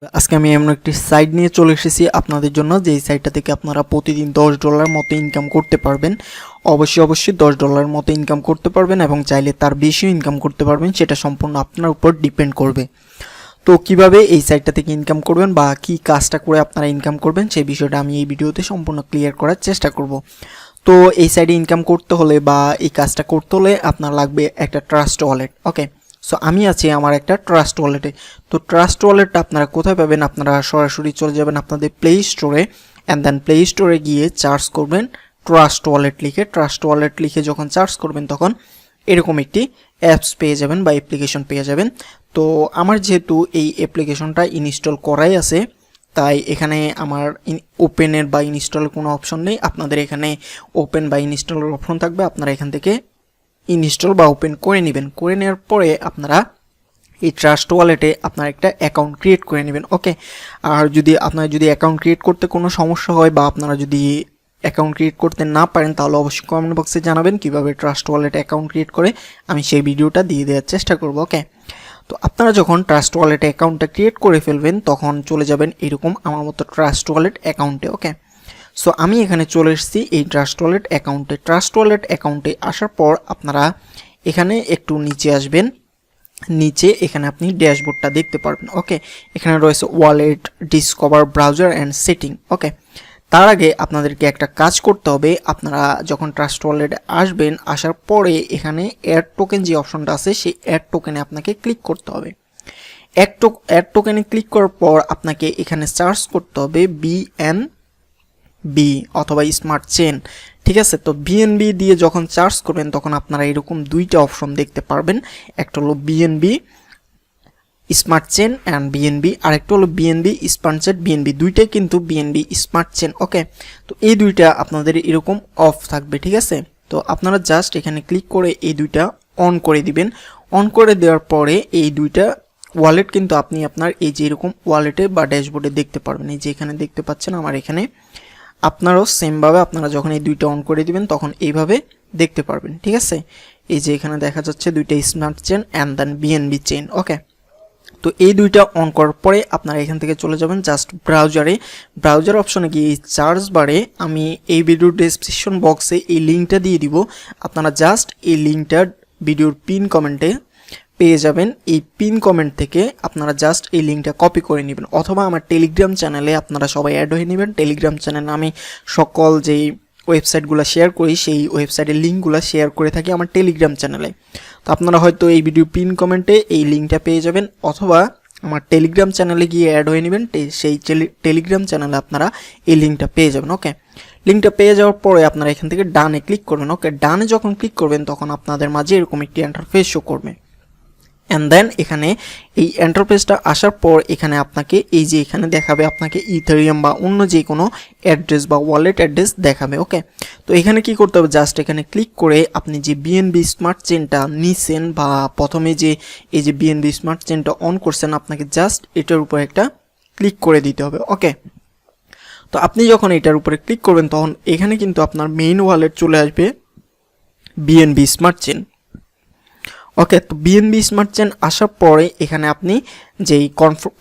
আজকে আমি এমন একটি সাইট নিয়ে চলে এসেছি আপনাদের জন্য, যেই সাইটটা থেকে আপনারা প্রতিদিন $10 মতো ইনকাম করতে পারবেন। অবশ্যই $10 মতো ইনকাম করতে পারবেন এবং চাইলে তার বেশিও ইনকাম করতে পারবেন, সেটা সম্পূর্ণ আপনার উপর ডিপেন্ড করবে। তো কিভাবে এই সাইটটা থেকে ইনকাম করবেন বা কি কাজটা করে আপনারা ইনকাম করবেন সেই বিষয়টা আমি এই ভিডিওতে সম্পূর্ণ ক্লিয়ার করার চেষ্টা করব। তো এই সাইটে ইনকাম করতে হলে বা এই কাজটা করতে হলে আপনার লাগবে একটা ট্রাস্ট ওয়ালেট। ওকে, সো আমি আছি আমার একটা ট্রাস্ট ওয়ালেটে। তো ট্রাস্ট ওয়ালেটটা আপনারা কোথায় পাবেন? আপনারা সরাসরি চলে যাবেন আপনাদের প্লে স্টোরে, অ্যান্ড দেন প্লে স্টোরে গিয়ে সার্চ করবেন ট্রাস্ট ওয়ালেট লিখে। ট্রাস্ট ওয়ালেট লিখে যখন সার্চ করবেন তখন এরকম একটি অ্যাপস পেয়ে যাবেন বা অ্যাপ্লিকেশন পেয়ে যাবেন। তো আমার যেহেতু এই অ্যাপ্লিকেশনটা ইনস্টল করাই আছে, তাই এখানে আমার ওপেনের বা ইনস্টলের কোনো অপশন নেই। আপনাদের এখানে ওপেন বা ইনস্টলের অপশন থাকবে, আপনারা এখান থেকে ইনস্টল বা ওপেন করে নেবেন। করে নেওয়ার পরে আপনারা এই ট্রাস্ট ওয়ালেটে আপনার একটা অ্যাকাউন্ট ক্রিয়েট করে নেবেন। ওকে, আর আপনারা যদি অ্যাকাউন্ট ক্রিয়েট করতে কোনো সমস্যা হয় বা আপনারা যদি অ্যাকাউন্ট ক্রিয়েট করতে না পারেন, তাহলে অবশ্যই কমেন্ট বক্সে জানাবেন কীভাবে ট্রাস্ট ওয়ালেটে অ্যাকাউন্ট ক্রিয়েট করে, আমি সেই ভিডিওটা দিয়ে দেওয়ার চেষ্টা করব। ওকে, তো আপনারা যখন ট্রাস্ট ওয়ালেটে অ্যাকাউন্টটা ক্রিয়েট করে ফেলবেন তখন চলে যাবেন এরকম আমার মতো ট্রাস্ট ওয়ালেট অ্যাকাউন্টে। ওকে, সো আমি এখানে চলে এসেছি এই ট্রাস্ট ওয়ালেট অ্যাকাউন্টে। ট্রাস্ট ওয়ালেট অ্যাকাউন্টে আসার পর আপনারা এখানে একটু নিচে আসবেন। নিচে এখানে আপনি ড্যাশবোর্ডটা দেখতে পারবেন। ওকে, এখানে রয়েছে wallet, discover, browser and setting. Okay, তার আগে আপনাদেরকে একটা কাজ করতে হবে। আপনারা যখন ট্রাস্ট ওয়ালেটে আসবেন, আসার পরে এখানে অ্যাড টোকেন যে অপশনটা আছে সেই অ্যাড টোকেনে আপনাকে ক্লিক করতে হবে। অ্যাড টোকেনে ক্লিক করার পর আপনাকে এখানে সার্চ করতে হবে বিএনবি অথবা স্মার্ট চেন। ঠিক আছে, তো বিএনবি দিয়ে যখন সার্চ করবেন তখন আপনারা এরকম দুইটা অপশন দেখতে পারবেন। একটা হলো BNB smart chain and BNB, আরেকটা হলো বিএনবি স্মার্ট চেন বিএনবি, দুইটাই কিন্তু বিএনবি স্মার্ট চেন। ওকে, তো এই দুইটা আপনাদের এরকম অফ থাকবে। ঠিক আছে, তো আপনারা জাস্ট এখানে ক্লিক করে এই দুইটা অন করে দিবেন। অন করে দেওয়ার পরে এই দুইটা ওয়ালেট কিন্তু আপনি আপনার এই যে এরকম ওয়ালেটে বা ড্যাশবোর্ডে দেখতে পারবেন। এই যে এখানে দেখতে পাচ্ছেন আমার এখানে, আপনারাও সেমভাবে আপনারা যখন এই দুইটা অন করে দিবেন তখন এইভাবে দেখতে পারবেন। ঠিক আছে, এই যে এখানে দেখা যাচ্ছে দুইটা smart chain and then BNB chain. Okay, তো এই দুইটা অন করার পরে আপনারা এখান থেকে চলে যাবেন জাস্ট ব্রাউজারে। ব্রাউজার অপশনে গিয়ে এই সার্চ বারে আমি এই ভিডিওর ডেসক্রিপশন বক্সে এই লিঙ্কটা দিয়ে দিব। আপনারা জাস্ট এই লিঙ্কটা ভিডিওর পিন কমেন্টে পেয়ে যাবেন। এই পিন কমেন্ট থেকে আপনারা জাস্ট এই লিঙ্কটা কপি করে নেবেন, অথবা আমার টেলিগ্রাম চ্যানেলে আপনারা সবাই অ্যাড হয়ে নেবেন। টেলিগ্রাম চ্যানেলে আমি সকল যেই ওয়েবসাইটগুলো শেয়ার করি সেই ওয়েবসাইটের লিঙ্কগুলো শেয়ার করে থাকি আমার টেলিগ্রাম চ্যানেলে। তো আপনারা হয়তো এই ভিডিও পিন কমেন্টে এই লিঙ্কটা পেয়ে যাবেন, অথবা আমার টেলিগ্রাম চ্যানেলে গিয়ে অ্যাড হয়ে নেবেন, সেই টেলিগ্রাম চ্যানেলে আপনারা এই লিঙ্কটা পেয়ে যাবেন। ওকে, লিঙ্কটা পেয়ে যাওয়ার পরে আপনারা এখান থেকে ডানে ক্লিক করবেন। ওকে, ডানে যখন ক্লিক করবেন তখন আপনাদের মাঝে এরকম একটি ইন্টারফেস শো করবে। অ্যান্ড দেন এখানে এই ইন্টারফেসটা আসার পর এখানে আপনাকে এই যে এখানে দেখাবে আপনাকে ইথেরিয়াম বা অন্য যে কোনো অ্যাড্রেস বা ওয়ালেট অ্যাড্রেস দেখাবে। ওকে, তো এখানে কি করতে হবে? জাস্ট এখানে ক্লিক করে আপনি যে বিএনবি স্মার্ট চেনটা নিছেন বা প্রথমে যে এই যে বিএনবি স্মার্ট চেনটা অন করছেন, আপনাকে জাস্ট এটার উপর একটা ক্লিক করে দিতে হবে। ওকে, তো আপনি যখন এটার উপরে ক্লিক করবেন তখন এখানে কিন্তু আপনার মেইন ওয়ালেট চলে আসবে বিএনবি স্মার্ট চেন। ওকে, তো বিএনবি স্মার্ট চেন আসার পরে এখানে আপনি যেই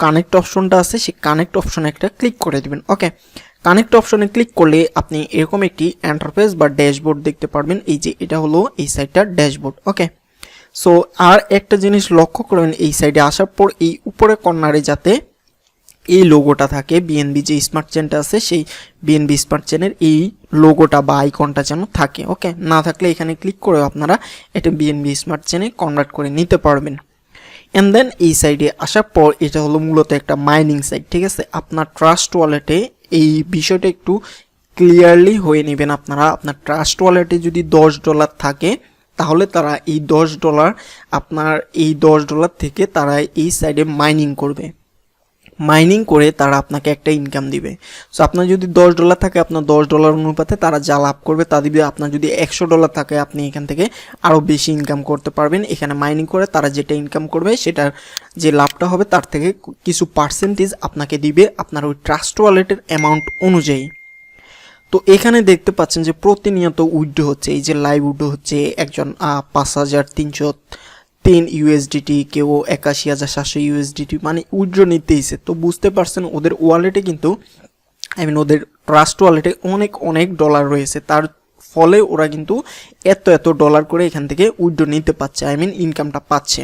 কানেক্ট অপশনটা আছে সেই কানেক্ট অপশনে একটা ক্লিক করে দিবেন। ওকে, কানেক্ট অপশনে ক্লিক করলে আপনি এরকম একটি ইন্টারফেস বা ড্যাশবোর্ড দেখতে পারবেন। এই যে এটা হলো এই সাইডটার ড্যাশবোর্ড। ওকে, সো আর একটা জিনিস লক্ষ্য করবেন, এই সাইডে আসার পর এই উপরে কর্নারে যাতে এই লোগোটা থাকে, বিএনবি যে স্মার্ট চেনটা আছে সেই বিএনবি স্মার্ট চেনের এই লোগোটা বা আইকনটা যেন থাকে। ওকে, না থাকলে এখানে ক্লিক করে আপনারা এটা বিএনবি স্মার্ট চেনে কনভার্ট করে নিতে পারবেন। অ্যান্ড দেন এই সাইডে আসার পর এটা হলো মূলত একটা মাইনিং সাইট। ঠিক আছে, আপনার ট্রাস্ট ওয়ালেটে এই বিষয়টা একটু ক্লিয়ারলি হয়ে নেবেন। আপনার ট্রাস্ট ওয়ালেটে যদি $10 থাকে তাহলে তারা এই $10 আপনার এই $10 থেকে তারা এই সাইডে মাইনিং করবে। মাইনিং করে তারা আপনাকে একটা ইনকাম দিবে। সো আপনার যদি $10 থাকে আপনার $10 অনুপাতে তারা যা লাভ করবে তা দিবে। আপনার যদি $100 থাকে আপনি এখান থেকে আরও বেশি ইনকাম করতে পারবেন। এখানে মাইনিং করে তারা যেটা ইনকাম করবে সেটার যে লাভটা হবে তার থেকে কিছু পার্সেন্টেজ আপনাকে দিবে আপনার ওই ট্রাস্ট ওয়ালেটের অ্যামাউন্ট অনুযায়ী। তো এখানে দেখতে পাচ্ছেন যে প্রতিনিয়ত উইথড্র হচ্ছে, এই যে লাইভ উইথড্র হচ্ছে। একজন 5300 10 ইউএসডিটি, কেউ 81,700 ইউএসডিটি মানে উইথড্র নিতেইছে। তো বুঝতে পারছেন ওদের ওয়ালেটে কিন্তু ওদের ট্রাস্ট ওয়ালেটে অনেক অনেক ডলার রয়েছে, তার ফলে ওরা কিন্তু এত এত ডলার করে এখান থেকে উইথড্র নিতে পারছে, ইনকামটা পাচ্ছে।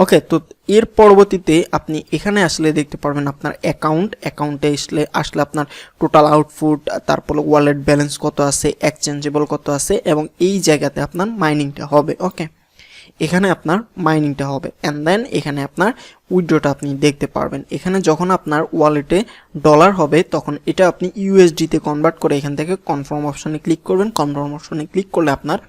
ওকে, তো এর পরবর্তীতে আপনি এখানে আসলে দেখতে পারবেন আপনার অ্যাকাউন্টে আসলে আপনার টোটাল আউটপুট, তারপরে ওয়ালেট ব্যালেন্স কত আছে, এক্সচেঞ্জেবল কত আছে, এবং এই জায়গাতে আপনার মাইনিংটা হবে। ওকে, এখানে আপনার মাইনিংটা হবে অ্যান্ড দেন এখানে আপনার উইথড্রটা আপনি দেখতে পারবেন। এখানে যখন আপনার ওয়ালেটে ডলার হবে তখন এটা আপনি ইউএসডিতে কনভার্ট করে এখান থেকে কনফার্ম অপশনে ক্লিক করবেন। কনফার্ম অপশনে ক্লিক করলে আপনার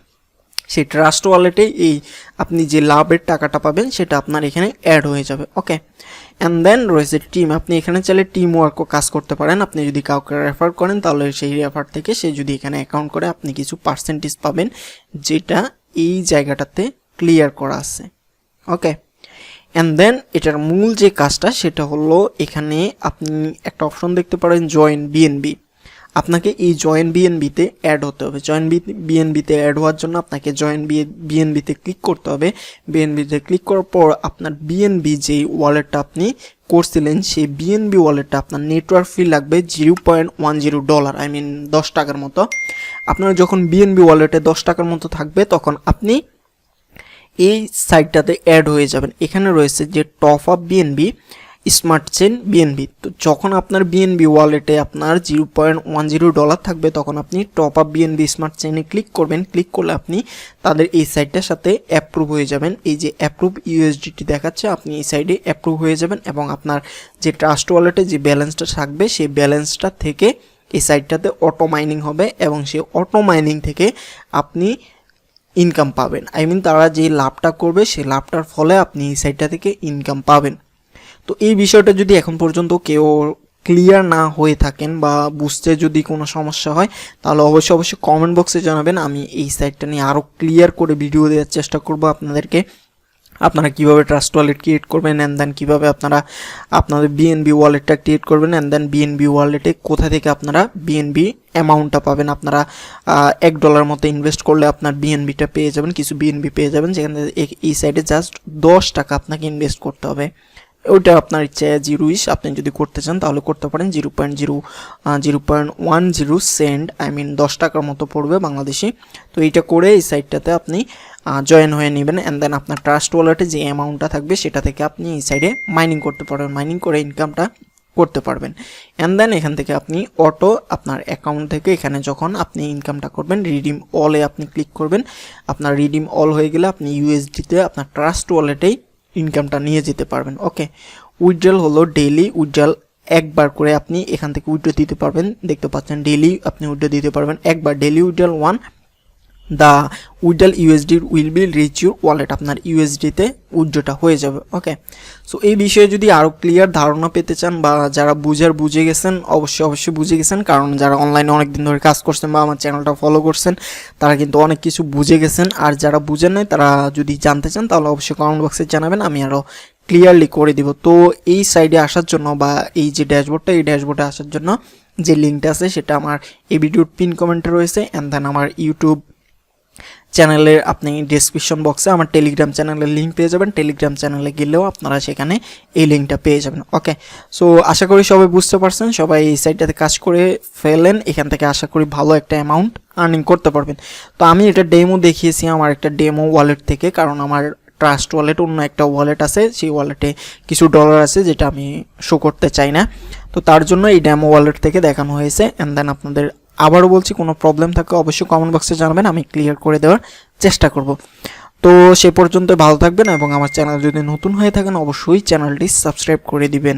সেই ট্রাস্ট ওয়ালেটে এই আপনি যে লাভের টাকাটা পাবেন সেটা আপনার এখানে অ্যাড হয়ে যাবে। ওকে, অ্যান্ড দেন রয়েছে টিম। আপনি এখানে চাইলে টিম ওয়ার্কও কাজ করতে পারেন। আপনি যদি কাউকে রেফার করেন তাহলে সেই রেফার থেকে সে যদি এখানে অ্যাকাউন্ট করে আপনি কিছু পার্সেন্টেজ পাবেন, যেটা এই জায়গাটাতে ক্লিয়ার করা আছে। ওকে, অ্যান্ড দেন এটার মূল যে কাজটা সেটা হলো এখানে আপনি একটা অপশন দেখতে পারেন জয়েন বিএনবি। আপনাকে এই জয়েন বিএনবিতে অ্যাড হতে হবে। জয়েন বিএনবিতে অ্যাড হওয়ার জন্য আপনাকে জয়েন বিএনবিতে ক্লিক করতে হবে। বিএনবিতে ক্লিক করার পর আপনার বিএনবি যেই ওয়ালেটটা আপনি করছিলেন সেই বিএনবি ওয়ালেটটা আপনার নেটওয়ার্ক ফি লাগবে $0.10, 10 টাকার মতো। আপনার যখন বিএনবি ওয়ালেটে 10 টাকার মতো থাকবে তখন আপনি এই সাইটটাতে অ্যাড হয়ে যাবেন। এখানে রয়েছে যে top up BNB, smart chain BNB. তো যখন আপনার বিএনবি ওয়ালেটে আপনার $0.10 থাকবে তখন আপনি টপ আপ বিএনবি স্মার্ট চেনে ক্লিক করবেন। ক্লিক করলে আপনি তাদের এই সাইটটার সাথে অ্যাপ্রুভ হয়ে যাবেন। এই যে অ্যাপ্রুভ ইউএসডিটি দেখাচ্ছে আপনি এই সাইডে অ্যাপ্রুভ হয়ে যাবেন এবং আপনার যে ট্রাস্ট ওয়ালেটে যে ব্যালেন্সটা থাকবে সেই ব্যালেন্সটা থেকে এই সাইটটাতে অটো মাইনিং হবে এবং সেই অটো মাইনিং থেকে আপনি ইনকাম পাবেন। তারা যে লাভটা করবে সেই লাভটার ফলে আপনি এই সাইটটা থেকে ইনকাম পাবেন। তো এই বিষয়টা যদি এখন পর্যন্ত কেউ ক্লিয়ার না হয়ে থাকেন বা বুঝতে যদি কোনো সমস্যা হয় তাহলে অবশ্যই কমেন্ট বক্সে জানাবেন। আমি এই সাইটটা নিয়ে আরও ক্লিয়ার করে ভিডিও দেওয়ার চেষ্টা করব আপনাদেরকে। আপনারা কীভাবে ট্রাস্ট ওয়ালেট ক্রিয়েট করবেন অ্যান্ড দেন কীভাবে আপনারা আপনাদের বিএনবি ওয়ালেটটা ক্রিয়েট করবেন অ্যান্ড দেন বিএনবি ওয়ালেটে কোথা থেকে আপনারা বিএনবি অ্যামাউন্টটা পাবেন। আপনারা $1 মতো ইনভেস্ট করলে আপনার বিএনবিটা পেয়ে যাবেন, কিছু বিএনবি পেয়ে যাবেন, যেখানে এই সাইডে জাস্ট 10 টাকা আপনাকে ইনভেস্ট করতে হবে। ওইটা আপনার ইচ্ছে, জিরোইশ আপনি যদি করতে চান তাহলে করতে পারেন। 0.10 সেন্ট 10 টাকার মতো পড়বে বাংলাদেশি। তো এইটা করে এই সাইটটাতে আপনি জয়েন হয়ে নেবেন অ্যান্ড দেন আপনার ট্রাস্ট ওয়ালেটে যে অ্যামাউন্টটা থাকবে সেটা থেকে আপনি এই সাইডে মাইনিং করতে পারবেন, মাইনিং করে ইনকামটা করতে পারবেন। অ্যান্ড দেন এখান থেকে আপনি অটো আপনার অ্যাকাউন্ট থেকে এখানে যখন আপনি ইনকামটা করবেন রিডিম অলে আপনি ক্লিক করবেন। আপনার রিডিম অল হয়ে গেলে আপনি ইউএসডিতে আপনার ট্রাস্ট ওয়ালেটেই ইনকামটা নিয়ে যেতে পারবেন। ওকে, উইথড্রল হলো ডেইলি উইথড্রল, একবার করে আপনি এখান থেকে উইথড্র দিতে পারবেন। দেখতে পাচ্ছেন ডেইলি আপনি উইথড্র দিতে পারবেন একবার, daily withdrawal 1 the withdrawal USD will be rich your wallet, আপনার ইউএসডিতে উইথড্রটা হয়ে যাবে। ওকে, সো এই বিষয়ে যদি আরও ক্লিয়ার ধারণা পেতে চান বা যারা বুঝে গেছেন অবশ্যই বুঝে গেছেন, কারণ যারা অনলাইনে অনেক দিন ধরে কাজ করছেন বা আমার চ্যানেলটা ফলো করছেন তারা কিন্তু অনেক কিছু বুঝে গেছেন। আর যারা বুঝেন নাই তারা যদি জানতে চান তাহলে অবশ্যই কমেন্ট বক্সে জানাবেন, আমি আরও ক্লিয়ারলি করে দিব। তো এই সাইডে আসার জন্য বা এই যে ড্যাশবোর্ডটা এই ড্যাশবোর্ডে আসার জন্য যে লিঙ্কটা আছে সেটা আমার এই ভিডিওর পিন কমেন্টে রয়েছে অ্যান্ড দেন আমার ইউটিউব চ্যানেলের আপনি ডেসক্রিপশন বক্সে আমার টেলিগ্রাম চ্যানেলের লিঙ্ক পেয়ে যাবেন। টেলিগ্রাম চ্যানেলে গেলেও আপনারা সেখানে এই লিঙ্কটা পেয়ে যাবেন। ওকে, সো আশা করি সবাই বুঝতে পারছেন, সবাই এই সাইটটাতে কাজ করে ফেলেন, এখান থেকে আশা করি ভালো একটা অ্যামাউন্ট আর্নিং করতে পারবেন। তো আমি এটা ডেমো দেখিয়েছি আমার একটা ডেমো ওয়ালেট থেকে, কারণ আমার ট্রাস্ট ওয়ালেট অন্য একটা ওয়ালেট আছে, সেই ওয়ালেটে কিছু ডলার আছে যেটা আমি শো করতে চাই না, তো তার জন্য এই ডেমো ওয়ালেট থেকে দেখানো হয়েছে। অ্যান্ড দেন আপনাদের আবারও বলছি কোনো প্রবলেম থাকলে অবশ্যই কমেন্ট বক্সে জানাবেন, আমি ক্লিয়ার করে দেওয়ার চেষ্টা করব। তো সে পর্যন্ত ভালো থাকবেন এবং আমার চ্যানেল যদি নতুন হয়ে থাকেন অবশ্যই চ্যানেলটি সাবস্ক্রাইব করে দিবেন।